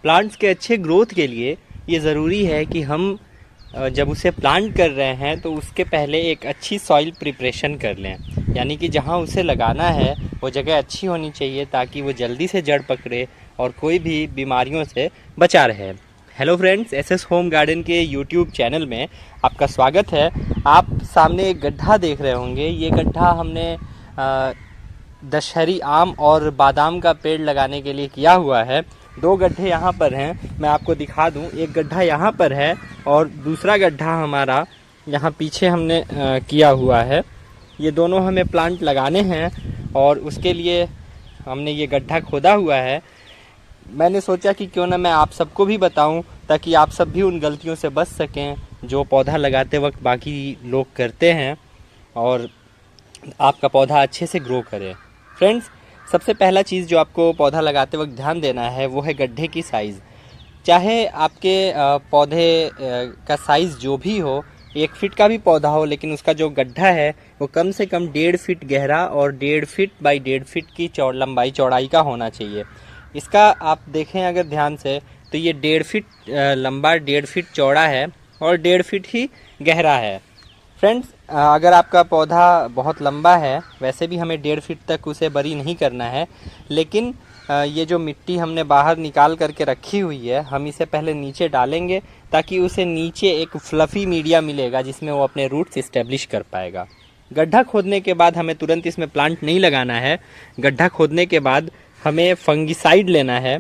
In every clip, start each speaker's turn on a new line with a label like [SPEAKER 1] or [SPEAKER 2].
[SPEAKER 1] Plants के अच्छे growth के लिए ये ज़रूरी है कि हम जब उसे प्लांट कर रहे हैं तो उसके पहले एक अच्छी सॉइल प्रिपरेशन कर लें। यानी कि जहाँ उसे लगाना है वो जगह अच्छी होनी चाहिए ताकि वो जल्दी से जड़ पकड़े और कोई भी बीमारियों से बचा रहे। Hello friends, SS home garden के यूट्यूब चैनल में आपका स्वागत है। आप सामने एक गड्ढा देख रहे होंगे। ये गड्ढा हमने दशहरी आम और बादाम का पेड़ लगाने के लिए किया हुआ है। 2 गड्ढे यहाँ पर हैं, मैं आपको दिखा दूँ। एक गड्ढा यहाँ पर है और दूसरा गड्ढा हमारा यहाँ पीछे हमने किया हुआ है। ये दोनों हमें प्लांट लगाने हैं और उसके लिए हमने ये गड्ढा खोदा हुआ है। मैंने सोचा कि क्यों ना मैं आप सबको भी बताऊं ताकि आप सब भी उन गलतियों से बच सकें जो पौधा लगाते वक्त बाकी लोग करते हैं और आपका पौधा अच्छे से ग्रो करे। फ्रेंड्स, सबसे पहला चीज़ जो आपको पौधा लगाते वक्त ध्यान देना है वो है गड्ढे की साइज़। चाहे आपके पौधे का साइज़ जो भी हो, 1 फीट का भी पौधा हो, लेकिन उसका जो गड्ढा है वो कम से कम 1.5 फीट गहरा और 1.5 फीट बाई 1.5 फीट की लंबाई चौड़ाई का होना चाहिए। इसका आप देखें अगर ध्यान से तो ये 1.5 फीट लंबा, 1.5 फीट चौड़ा है और 1.5 फीट ही गहरा है। फ्रेंड्स, अगर आपका पौधा बहुत लंबा है, वैसे भी हमें 1.5 फीट तक उसे बरी नहीं करना है, लेकिन ये जो मिट्टी हमने बाहर निकाल करके रखी हुई है, हम इसे पहले नीचे डालेंगे ताकि उसे नीचे एक फ्लफ़ी मीडिया मिलेगा जिसमें वो अपने रूट्स इस्टेब्लिश कर पाएगा। गड्ढा खोदने के बाद हमें तुरंत इसमें प्लांट नहीं लगाना है। गड्ढा खोदने के बाद हमें फंगिसाइड लेना है।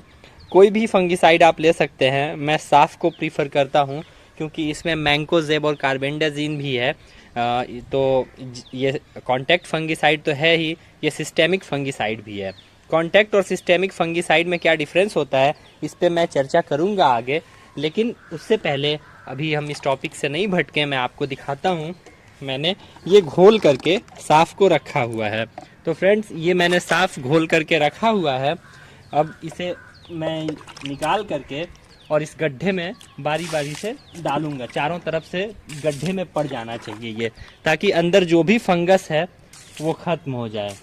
[SPEAKER 1] कोई भी फंगिसाइड आप ले सकते हैं। मैं साफ को प्रीफर करता हूँ क्योंकि इसमें मैंकोजेब और कार्बेंडाजिम भी है। तो ये कॉन्टैक्ट फंगिसाइड तो है ही, ये सिस्टेमिक फंगिसाइड भी है। कॉन्टैक्ट और सिस्टेमिक फंगिसाइड में क्या डिफरेंस होता है इस पे मैं चर्चा करूँगा आगे, लेकिन उससे पहले अभी हम इस टॉपिक से नहीं भटके, मैं आपको दिखाता हूँ। मैंने ये घोल करके साफ़ को रखा हुआ है। तो फ्रेंड्स, ये मैंने साफ़ घोल करके रखा हुआ है। अब इसे मैं निकाल करके और इस गड्ढे में बारी बारी से डालूंगा। चारों तरफ से गड्ढे में पड़ जाना चाहिए ये, ताकि अंदर जो भी फंगस है वो ख़त्म हो जाए।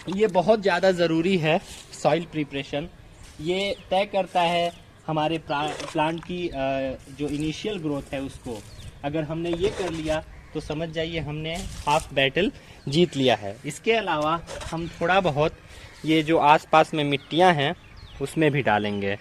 [SPEAKER 1] ये बहुत ज़्यादा ज़रूरी है। सॉइल प्रिपरेशन ये तय करता है हमारे प्लांट की जो इनिशियल ग्रोथ है उसको। अगर हमने ये कर लिया तो समझ जाइए हमने हाफ बैटल जीत लिया है। इसके अलावा हम थोड़ा बहुत ये जो आसपास में मिट्टियाँ हैं उसमें भी डालेंगे।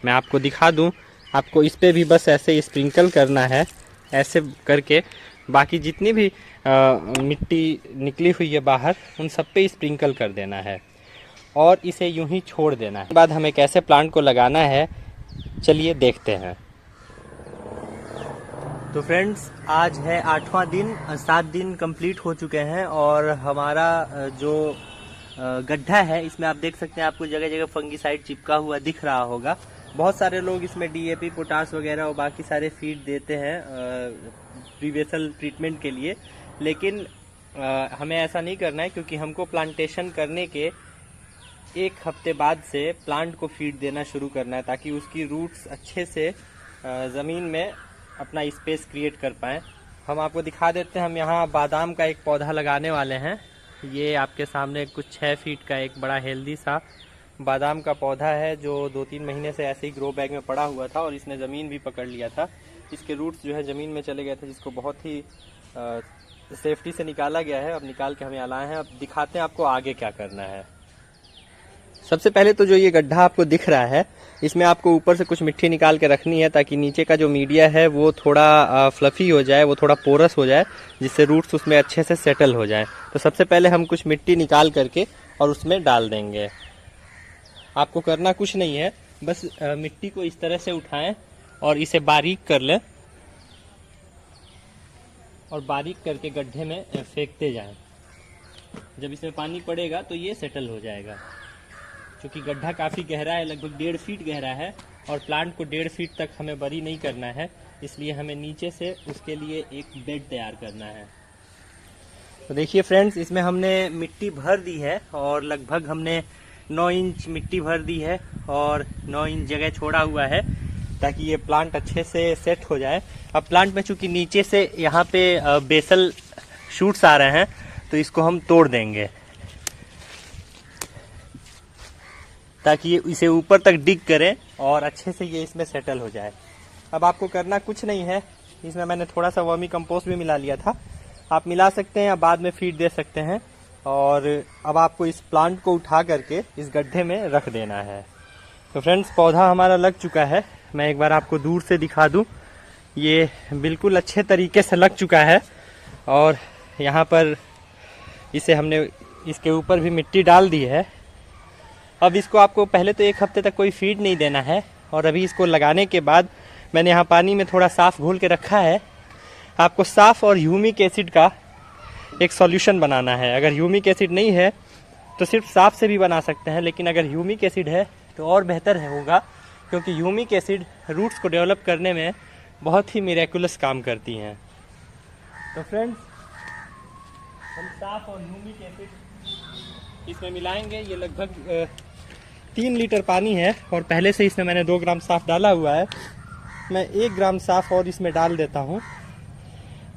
[SPEAKER 1] मैं आपको दिखा दूं, आपको इस पे भी बस ऐसे स्प्रिंकल करना है, ऐसे करके बाकी जितनी भी मिट्टी निकली हुई है बाहर उन सब पे स्प्रिंकल कर देना है और इसे यूं ही छोड़ देना है। बाद हमें कैसे प्लांट को लगाना है चलिए देखते हैं। तो फ्रेंड्स, आज है 8वां दिन, 7 दिन कंप्लीट हो चुके हैं और हमारा जो गड्ढा है इसमें आप देख सकते हैं, आपको जगह जगह फंगिसाइड चिपका हुआ दिख रहा होगा। बहुत सारे लोग इसमें डीएपी, पोटास वगैरह और बाकी सारे फीड देते हैं प्रीवेसल ट्रीटमेंट के लिए, लेकिन हमें ऐसा नहीं करना है क्योंकि हमको प्लांटेशन करने के 1 हफ्ते बाद से प्लांट को फीड देना शुरू करना है ताकि उसकी रूट्स अच्छे से ज़मीन में अपना स्पेस क्रिएट कर पाएँ। हम आपको दिखा देते हैं, हम यहाँ बादाम का एक पौधा लगाने वाले हैं। ये आपके सामने कुछ 6 फीट का एक बड़ा हेल्दी सा बादाम का पौधा है जो 2-3 महीने से ऐसे ही ग्रो बैग में पड़ा हुआ था और इसने ज़मीन भी पकड़ लिया था। इसके रूट्स जो है ज़मीन में चले गए थे, जिसको बहुत ही सेफ्टी से निकाला गया है। अब निकाल के हमें लाए हैं। अब दिखाते हैं आपको आगे क्या करना है। सबसे पहले तो जो ये गड्ढा आपको दिख रहा है इसमें आपको ऊपर से कुछ मिट्टी निकाल के रखनी है ताकि नीचे का जो मीडिया है वो थोड़ा फ्लफ़ी हो जाए, वो थोड़ा पोरस हो जाए, जिससे रूट्स उसमें अच्छे से सेटल हो जाए। तो सबसे पहले हम कुछ मिट्टी निकाल करके और उसमें डाल देंगे। आपको करना कुछ नहीं है, बस मिट्टी को इस तरह से उठाएं और इसे बारीक कर लें और बारीक करके गड्ढे में फेंकते जाएं। जब इसमें पानी पड़ेगा तो ये सेटल हो जाएगा। क्योंकि गड्ढा काफ़ी गहरा है, लगभग 1.5 फीट गहरा है और प्लांट को 1.5 फीट तक हमें बरी नहीं करना है, इसलिए हमें नीचे से उसके लिए एक बेड तैयार करना है। तो देखिए फ्रेंड्स, इसमें हमने मिट्टी भर दी है और लगभग हमने 9 इंच मिट्टी भर दी है और 9 इंच जगह छोड़ा हुआ है ताकि ये प्लांट अच्छे से सेट हो जाए। अब प्लांट में चूंकि नीचे से यहाँ पे बेसल शूट्स आ रहे हैं तो इसको हम तोड़ देंगे। ताकि ये इसे ऊपर तक डिग करे और अच्छे से ये इसमें सेटल हो जाए। अब आपको करना कुछ नहीं है, इसमें मैंने थोड़ा सा वर्मी कंपोस्ट भी मिला लिया था, आप मिला सकते हैं या बाद में फीड दे सकते हैं। और अब आपको इस प्लांट को उठा करके इस गड्ढे में रख देना है। तो फ्रेंड्स, पौधा हमारा लग चुका है। मैं एक बार आपको दूर से दिखा दूं, ये बिल्कुल अच्छे तरीके से लग चुका है। और यहाँ पर इसे हमने इसके ऊपर भी मिट्टी डाल दी है। अब इसको आपको पहले तो 1 हफ्ते तक कोई फीड नहीं देना है। और अभी इसको लगाने के बाद मैंने यहाँ पानी में थोड़ा साफ़ घोल के रखा है। आपको साफ़ और ह्यूमिक एसिड का एक सॉल्यूशन बनाना है। अगर ह्यूमिक एसिड नहीं है तो सिर्फ साफ़ से भी बना सकते हैं, लेकिन अगर ह्यूमिक एसिड है तो और बेहतर होगा, क्योंकि ह्यूमिक एसिड रूट्स को डेवलप करने में बहुत ही मिरेकुलस काम करती हैं। तो फ्रेंड्स, हम साफ़ और ह्यूमिक एसिड इसमें मिलाएंगे। ये लगभग 3 लीटर पानी है और पहले से इसमें मैंने 2 ग्राम साफ़ डाला हुआ है। मैं 1 ग्राम साफ़ और इसमें डाल देता हूँ।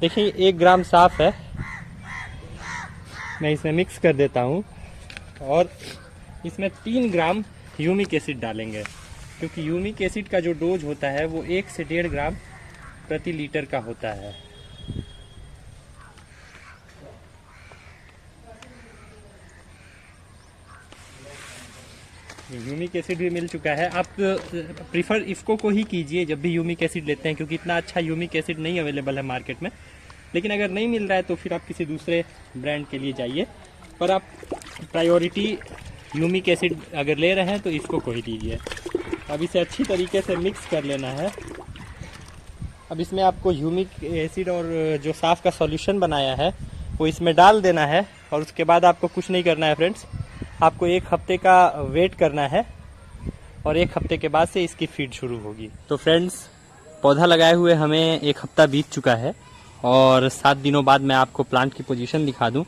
[SPEAKER 1] देखिए 1 ग्राम साफ़ है, मैं इसमें मिक्स कर देता हूँ। और इसमें 3 ग्राम ह्यूमिक एसिड डालेंगे, क्योंकि ह्यूमिक एसिड का जो डोज होता है वो 1 से 1.5 ग्राम प्रति लीटर का होता है। ह्यूमिक एसिड भी मिल चुका है। आप प्रीफर इफ़को को ही कीजिए जब भी ह्यूमिक एसिड लेते हैं, क्योंकि इतना अच्छा ह्यूमिक एसिड नहीं अवेलेबल है मार्केट में। लेकिन अगर नहीं मिल रहा है तो फिर आप किसी दूसरे ब्रांड के लिए जाइए, पर आप प्रायोरिटी ह्यूमिक एसिड अगर ले रहे हैं तो इसको को ही लीजिए। अब इसे अच्छी तरीके से मिक्स कर लेना है। अब इसमें आपको ह्यूमिक एसिड और जो साफ़ का सॉल्यूशन बनाया है वो इसमें डाल देना है। और उसके बाद आपको कुछ नहीं करना है फ्रेंड्स, आपको 1 हफ्ते का वेट करना है और 1 हफ्ते के बाद से इसकी फीड शुरू होगी। तो फ्रेंड्स, पौधा लगाए हुए हमें 1 हफ्ता बीत चुका है और 7 दिनों बाद मैं आपको प्लांट की पोजीशन दिखा दूं।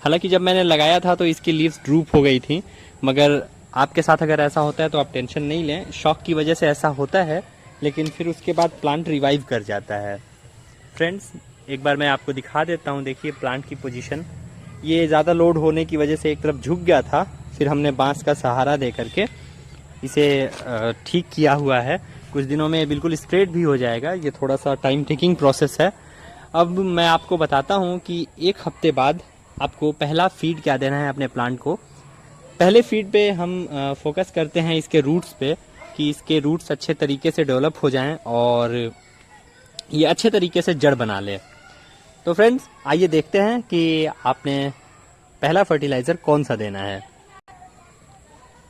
[SPEAKER 1] हालांकि जब मैंने लगाया था तो इसकी लीव्स ड्रूप हो गई थी, मगर आपके साथ अगर ऐसा होता है तो आप टेंशन नहीं लें, शॉक की वजह से ऐसा होता है, लेकिन फिर उसके बाद प्लांट रिवाइव कर जाता है। फ्रेंड्स, एक बार मैं आपको दिखा देता हूँ। देखिए प्लांट की पोजीशन, ये ज़्यादा लोड होने की वजह से एक तरफ झुक गया था, फिर हमने बांस का सहारा दे करके इसे ठीक किया हुआ है। कुछ दिनों में बिल्कुल स्ट्रेट भी हो जाएगा। ये थोड़ा सा टाइम टेकिंग प्रोसेस है। अब मैं आपको बताता हूँ कि 1 हफ्ते बाद आपको पहला फीड क्या देना है अपने प्लांट को। पहले फीड पे हम फोकस करते हैं इसके रूट्स पे, कि इसके रूट्स अच्छे तरीके से डेवलप हो जाएं और ये अच्छे तरीके से जड़ बना ले। तो फ्रेंड्स, आइए देखते हैं कि आपने पहला फर्टिलाइज़र कौन सा देना है।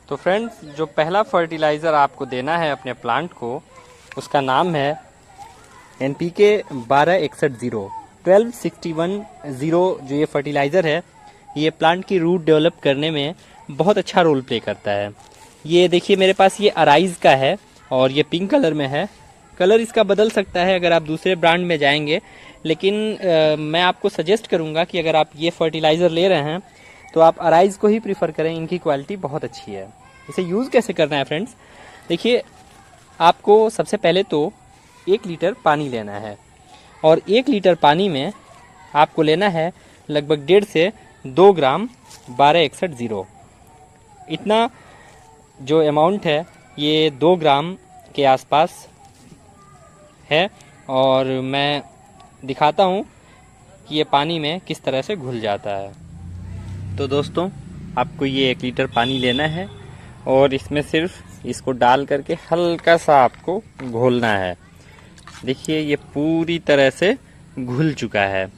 [SPEAKER 1] तो फ्रेंड्स, जो पहला फर्टिलाइज़र आपको देना है अपने प्लांट को, उसका नाम है NPK 1261 1261 जो ये फर्टिलाइज़र है, ये प्लांट की रूट डेवलप करने में बहुत अच्छा रोल प्ले करता है। ये देखिए मेरे पास ये अराइज का है और ये पिंक कलर में है। कलर इसका बदल सकता है अगर आप दूसरे ब्रांड में जाएंगे, लेकिन मैं आपको सजेस्ट करूंगा कि अगर आप ये फर्टिलाइज़र ले रहे हैं तो आप अराइज को ही प्रीफर करें। इनकी क्वालिटी बहुत अच्छी है। इसे यूज़ कैसे करना है फ्रेंड्स, देखिए आपको सबसे पहले तो 1 लीटर पानी लेना है और 1 लीटर पानी में आपको लेना है लगभग 1.5 से 2 ग्राम 1261 इतना जो अमाउंट है ये 2 ग्राम के आसपास है। और मैं दिखाता हूँ कि ये पानी में किस तरह से घुल जाता है। तो दोस्तों, आपको ये 1 लीटर पानी लेना है और इसमें सिर्फ इसको डाल करके हल्का सा आपको घोलना है। देखिए ये पूरी तरह से घुल चुका है।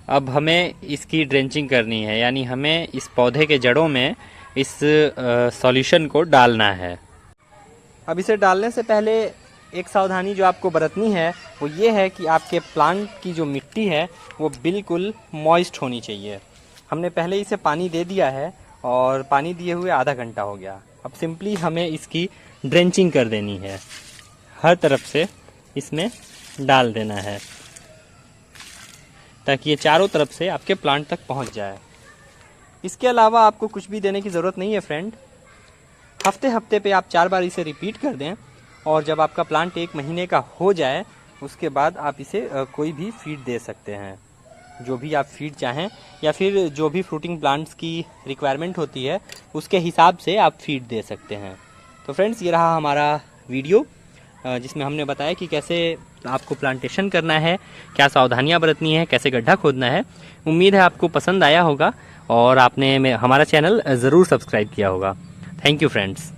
[SPEAKER 1] अब हमें इसकी ड्रेंचिंग करनी है, यानी हमें इस पौधे के जड़ों में इस सॉल्यूशन को डालना है। अब इसे डालने से पहले एक सावधानी जो आपको बरतनी है वो ये है कि आपके प्लांट की जो मिट्टी है वो बिल्कुल मॉइस्ट होनी चाहिए। हमने पहले इसे पानी दे दिया है और पानी दिए हुए आधा घंटा हो गया। अब सिंपली हमें इसकी ड्रेंचिंग कर देनी है, हर तरफ से इसमें डाल देना है ताकि ये चारों तरफ से आपके प्लांट तक पहुंच जाए। इसके अलावा आपको कुछ भी देने की ज़रूरत नहीं है फ्रेंड। हफ्ते हफ्ते पे आप 4 बार इसे रिपीट कर दें और जब आपका प्लांट 1 महीने का हो जाए उसके बाद आप इसे कोई भी फीड दे सकते हैं, जो भी आप फीड चाहें, या फिर जो भी फ्रूटिंग प्लांट्स की रिक्वायरमेंट होती है उसके हिसाब से आप फीड दे सकते हैं। तो फ्रेंड्स ये रहा हमारा वीडियो जिसमें हमने बताया कि कैसे आपको प्लांटेशन करना है, क्या सावधानियां बरतनी है, कैसे गड्ढा खोदना है। उम्मीद है आपको पसंद आया होगा और आपने हमारा चैनल ज़रूर सब्सक्राइब किया होगा। Thank you friends.